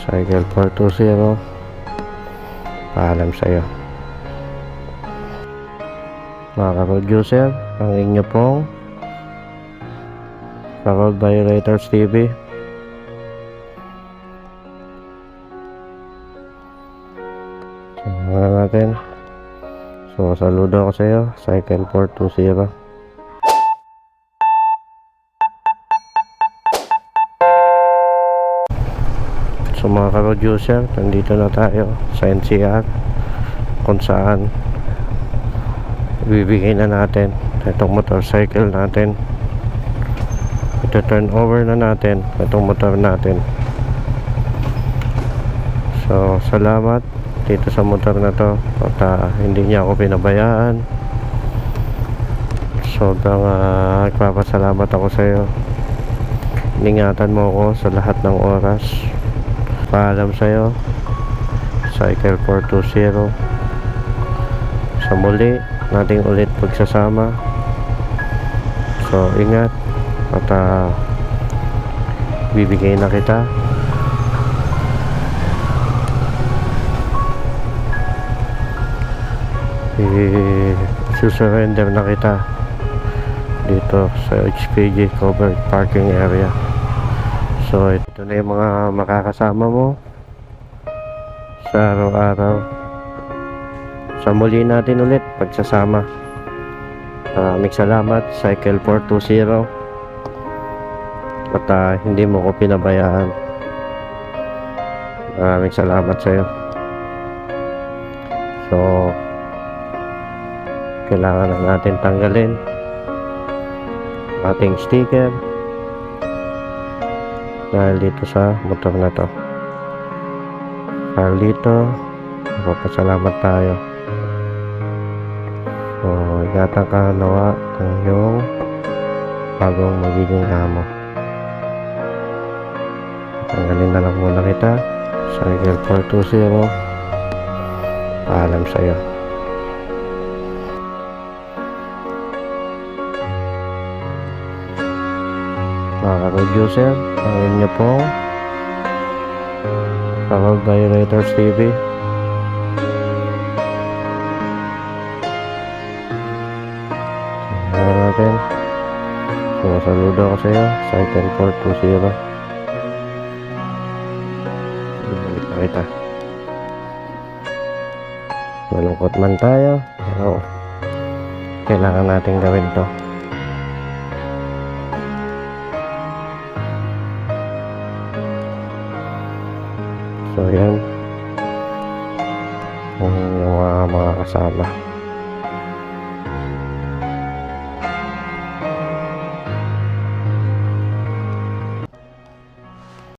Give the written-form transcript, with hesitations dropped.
Cycle 420, paalam sa'yo. Mga ka-producer, ang inyo pong Road Violators TV. So, natin. So, saludo ako sa iyo, Cycle 420. So, mga ka-producer, nandito na tayo sa NCR, kung saan bibigay na natin itong motorcycle natin. Ito turn over na natin itong motor natin. So, salamat dito sa motor na to at hindi niya ako pinabayaan. Sobrang nagpapasalamat ako sa iyo. Ingatan mo ako sa lahat ng oras. Paalam sa iyo, Cycle 420. Sa muli nating ulit pagsasama. So, ingat at bibigay na kita. Susurrender na kita dito sa HPG covered parking area. So, ito na yung mga makakasama mo sa araw-araw. Sa muli natin ulit pagsasama. Maraming salamat, Cycle 420. At hindi mo ko pinabayaan. Maraming salamat sa iyo. So, kailangan na natin tanggalin ating sticker dahil dito sa motor na to. Dahil dito, magpapasalamat tayo. So, ingatan ka nawa ng iyong bagong magiging amo. Tanggalin na lang muna kita. Cycle 420. Paalam sa iyo. Mga ka-producer, ang inyo pong Road Violators TV. So, natin. So, saludo ako sa iyo, Cycle 420. Bumalik na kita. Malungkot man tayo, pero kailangan natin gawin to. So, yan yung mga kasama.